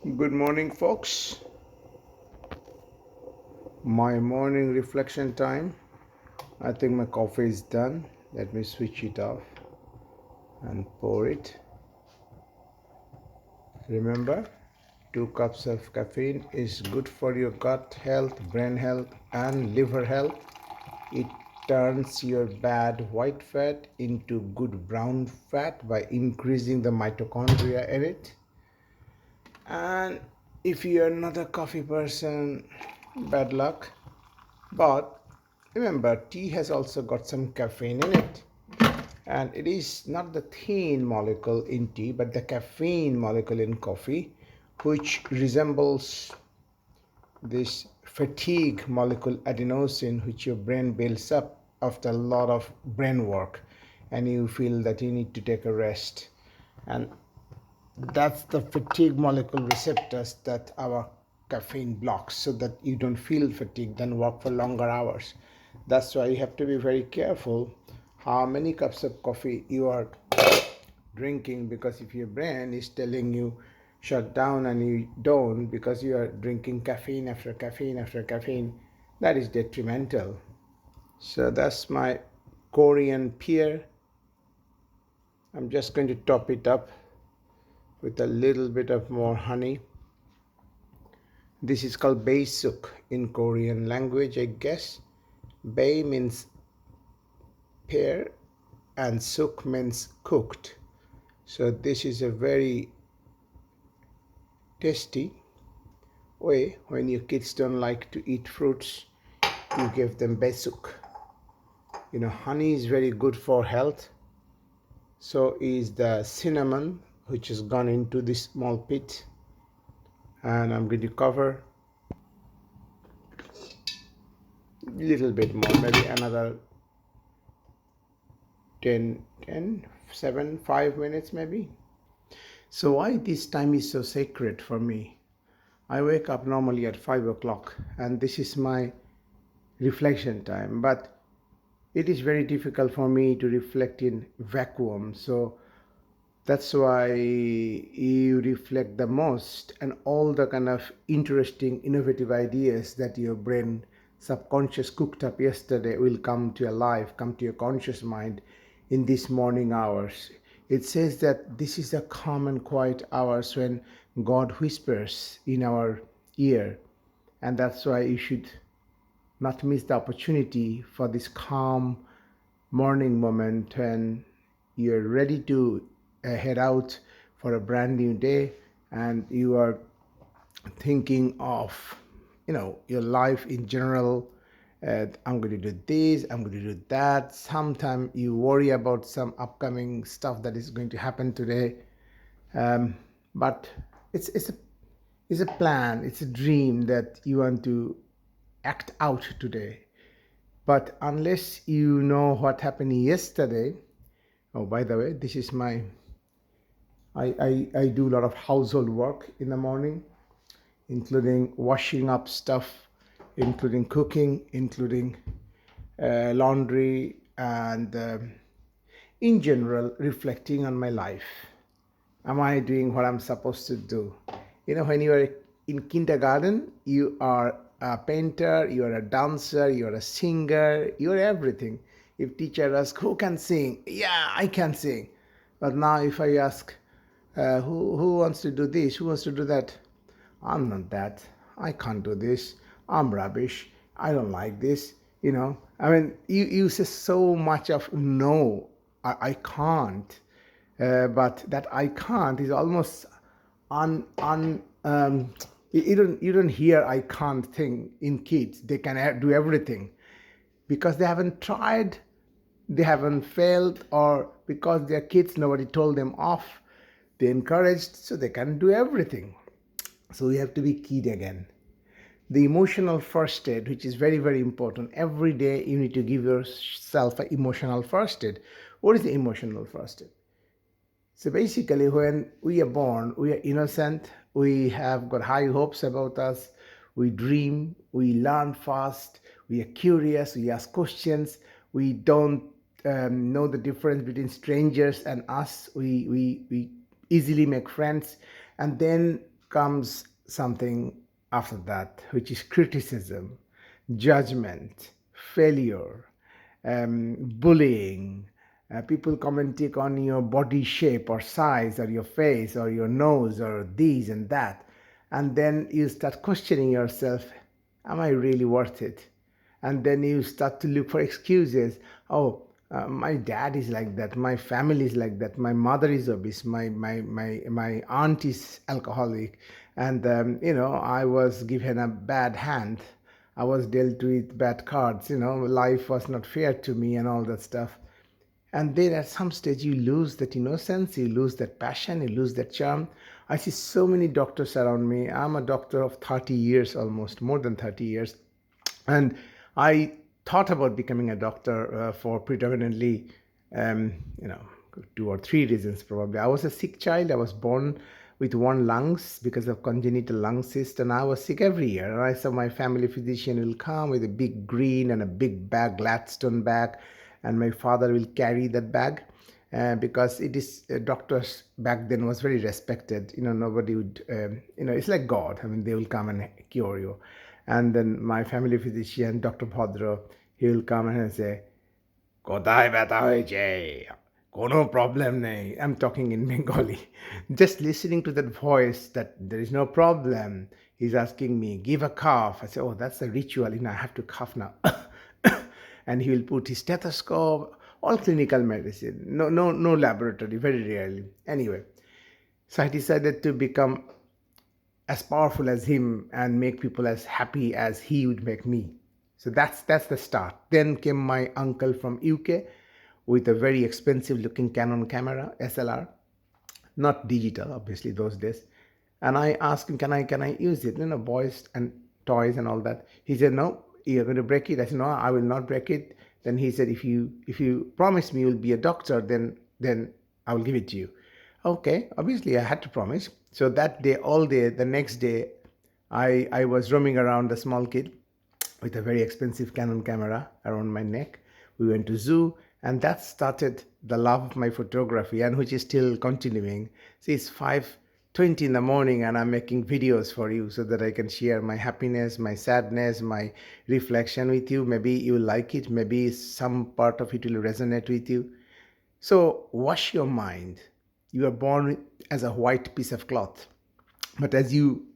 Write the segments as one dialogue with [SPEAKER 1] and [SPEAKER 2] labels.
[SPEAKER 1] Good morning, folks. My morning reflection time. I think my coffee is done. Let me switch it off and pour it. Remember, 2 cups of caffeine is good for your gut health, brain health, and liver health. It turns your bad white fat into good brown fat by increasing the mitochondria in it. And if you are not a coffee person, bad luck. But remember, tea has also got some caffeine in it. And it is not the theine molecule in tea, but the caffeine molecule in coffee, which resembles this fatigue molecule adenosine, which your brain builds up after a lot of brain work, and you feel that you need to take a rest. And that's the fatigue molecule receptors that our caffeine blocks, so that you don't feel fatigued and work for longer hours. That's why you have to be very careful how many cups of coffee you are drinking, because if your brain is telling you shut down and you don't, because you are drinking caffeine after caffeine after caffeine, that is detrimental. So that's my Korean pear. I'm just going to top it up with a little bit of more honey. This is called bae suk in Korean language, I guess. Bae means pear and suk means cooked. So this is a very tasty way. When your kids don't like to eat fruits, you give them bae suk. Honey is very good for health. So is the cinnamon, which has gone into this small pit. And I'm going to cover a little bit more, maybe another 7, 5 minutes maybe. So why this time is so sacred for me? I wake up normally at 5 o'clock, and this is my reflection time, but it is very difficult for me to reflect in vacuum. So that's why you reflect the most, and all the kind of interesting, innovative ideas that your brain subconscious cooked up yesterday will come to your life, come to your conscious mind in these morning hours. It says that this is a calm and quiet hours when God whispers in our ear, and that's why you should not miss the opportunity for this calm morning moment when you're ready to head out for a brand new day, and you are thinking of your life in general. I'm going to do this, I'm going to do that. Sometimes you worry about some upcoming stuff that is going to happen today, but it's a plan, it's a dream that you want to act out today. But unless you know what happened yesterday. Oh, by the way, this is my I do a lot of household work in the morning, including washing up stuff, including cooking, including laundry, and in general, reflecting on my life. Am I doing what I'm supposed to do? When you are in kindergarten, you are a painter, you are a dancer, you are a singer, you are everything. If teacher asks, who can sing? Yeah, I can sing. But now if I ask, who wants to do this? Who wants to do that? I'm not that. I can't do this. I'm rubbish. I don't like this. I mean, you say so much of no, I can't. But that I can't is almost you don't hear I can't thing in kids. They can do everything because they haven't tried, they haven't failed, or because they're kids, nobody told them off. They encouraged, so they can do everything. So we have to be kid again. The emotional first aid, which is very, very important. Every day you need to give yourself an emotional first aid. What is the emotional first aid? So basically, when we are born, we are innocent, we have got high hopes about us, we dream, we learn fast, we are curious, we ask questions, we don't know the difference between strangers and us, we easily make friends. And then comes something after that, which is criticism, judgment, failure, bullying, people commenting on your body shape or size or your face or your nose or this and that. And then you start questioning yourself, am I really worth it? And then you start to look for excuses. Oh, my dad is like that, my family is like that, my mother is obese, my aunt is alcoholic, and I was given a bad hand, I was dealt with bad cards, life was not fair to me and all that stuff. And then at some stage you lose that innocence, you lose that passion, you lose that charm. I see so many doctors around me. I'm a doctor of 30 years, almost more than 30 years. And I thought about becoming a doctor for predominantly, um, you know, 2 or 3 reasons probably. I was a sick child. I was born with one lungs because of congenital lung cyst, and I was sick every year. And I saw my family physician will come with a big green and a big bag, Gladstone bag, and my father will carry that bag. Because it is doctors back then was very respected. Nobody would. It's like God. I mean, they will come and cure you. And then my family physician, Dr. Bhadra, he will come and say, কোথায় ব্যথা হয়েছে? কোনো problem নেই. I'm talking in Bengali. Just listening to that voice that there is no problem. He's asking me, give a cough. I say, oh, that's a ritual. I have to cough now. And he will put his stethoscope, all clinical medicine. No laboratory, very rarely. Anyway, so I decided to become as powerful as him and make people as happy as he would make me. So that's the start. Then came my uncle from UK with a very expensive looking Canon camera, SLR, not digital, obviously those days. And I asked him, can I use it? Boys and toys and all that. He said, no, you're going to break it. I said, no, I will not break it. Then he said, if you promise me you'll be a doctor, then I will give it to you. Okay, obviously I had to promise. So that day, all day, the next day, I was roaming around, a small kid with a very expensive Canon camera around my neck. We went to zoo, and that started the love of my photography, and which is still continuing. See, it's 5:20 in the morning, and I'm making videos for you so that I can share my happiness, my sadness, my reflection with you. Maybe you like it, maybe some part of it will resonate with you. So wash your mind. You are born as a white piece of cloth, but as you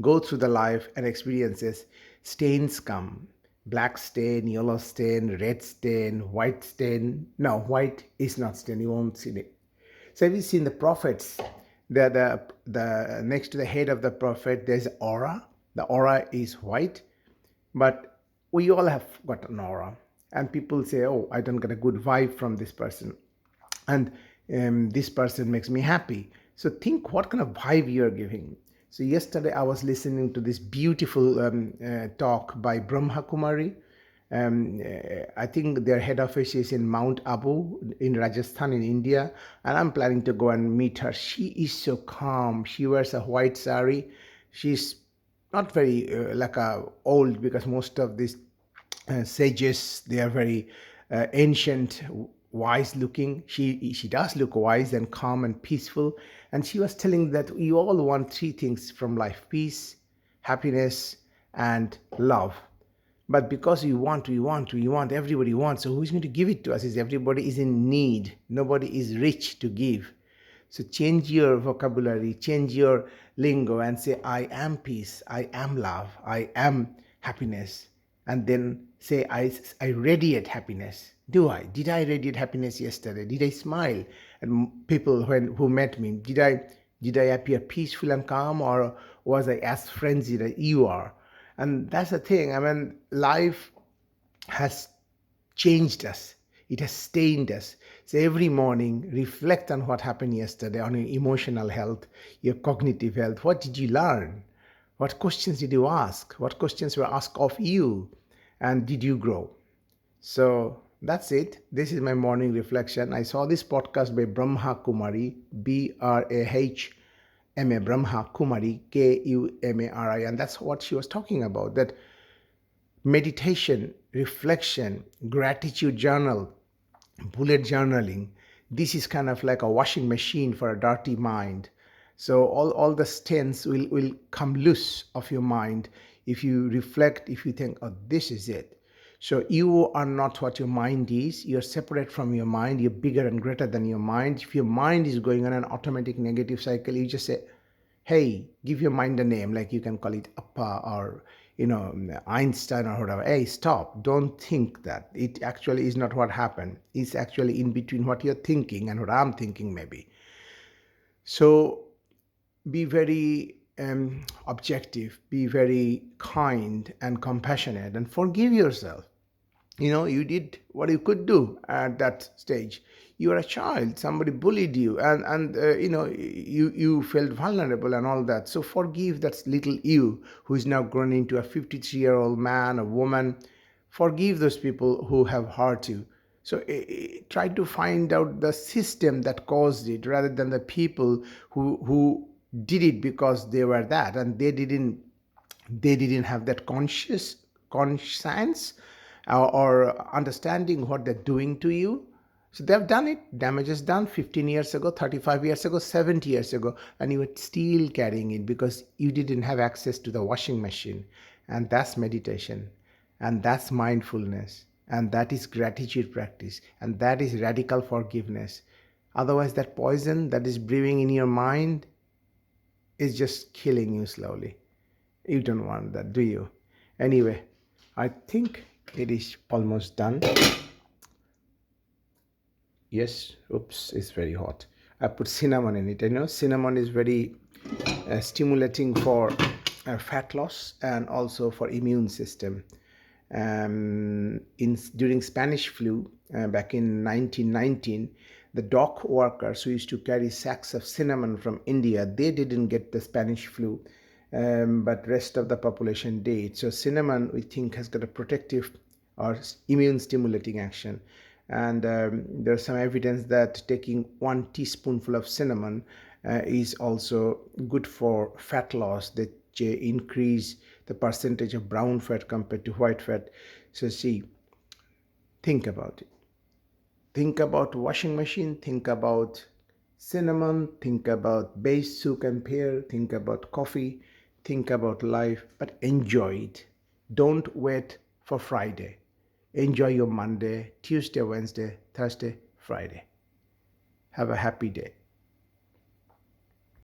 [SPEAKER 1] go through the life and experiences, stains come. Black stain, yellow stain, red stain, white stain. No, white is not stain. You won't see it. So have you seen the prophets? The next to the head of the prophet, there's aura. The aura is white, but we all have got an aura. And people say, oh, I don't get a good vibe from this person. And this person makes me happy. So think what kind of vibe you're giving. So yesterday I was listening to this beautiful talk by Brahma Kumari. I think their head office is in Mount Abu in Rajasthan in India, and I'm planning to go and meet her. She is so calm. She wears a white sari. She's not very old, because most of these sages, they are very ancient, wise looking. She does look wise and calm and peaceful. And she was telling that we all want 3 things from life: peace, happiness, and love. But because we want, everybody wants. So who's going to give it to us? Is everybody is in need. Nobody is rich to give. So change your vocabulary, change your lingo, and say, I am peace, I am love, I am happiness. And then say, I radiate happiness. Did I radiate happiness yesterday? Did I smile at people who met me? Did I appear peaceful and calm, or was I as frenzied as you are? And that's the thing. I mean, life has changed us. It has stained us. So every morning, reflect on what happened yesterday, on your emotional health, your cognitive health. What did you learn? What questions did you ask? What questions were asked of you? And did you grow? So that's it. This is my morning reflection. I saw this podcast by Brahma Kumari, Brahma Brahma Kumari, Kumari, and that's what she was talking about, that meditation, reflection, gratitude journal, bullet journaling, this is kind of like a washing machine for a dirty mind. So all the stains will come loose of your mind if you reflect, if you think, oh, this is it. So you are not what your mind is. You're separate from your mind. You're bigger and greater than your mind. If your mind is going on an automatic negative cycle, you just say, hey, give your mind a name, like you can call it Appa or Einstein or whatever. Hey, stop, don't think that. It actually is not what happened. It's actually in between what you're thinking and what I'm thinking, maybe. So be very objective, be very kind and compassionate, and forgive yourself. You did what you could do at that stage. You were a child, somebody bullied you, and you felt vulnerable and all that. So forgive that little you who is now grown into a 53-year-old man or woman. Forgive those people who have hurt you. So try to find out the system that caused it rather than the people who did it because they were that, and they didn't have that conscience or understanding what they're doing to you. So they've done it. Damage is done 15 years ago, 35 years ago, 70 years ago, and you were still carrying it because you didn't have access to the washing machine. And that's meditation, and that's mindfulness, and that is gratitude practice, and that is radical forgiveness. Otherwise, that poison that is brewing in your mind is just killing you slowly. You don't want that, do you? Anyway, I think it is almost done. Yes, oops, it's very hot. I put cinnamon in it. Cinnamon is very stimulating for fat loss and also for immune system. During Spanish flu back in 1919, the dock workers who used to carry sacks of cinnamon from India, they didn't get the Spanish flu, but rest of the population did. So cinnamon, we think, has got a protective or immune stimulating action. And there's some evidence that taking 1 teaspoonful of cinnamon is also good for fat loss, that increase the percentage of brown fat compared to white fat. So see, think about it. Think about washing machine, think about cinnamon, think about beige soup and pear, think about coffee, think about life, but enjoy it. Don't wait for Friday. Enjoy your Monday, Tuesday, Wednesday, Thursday, Friday. Have a happy day.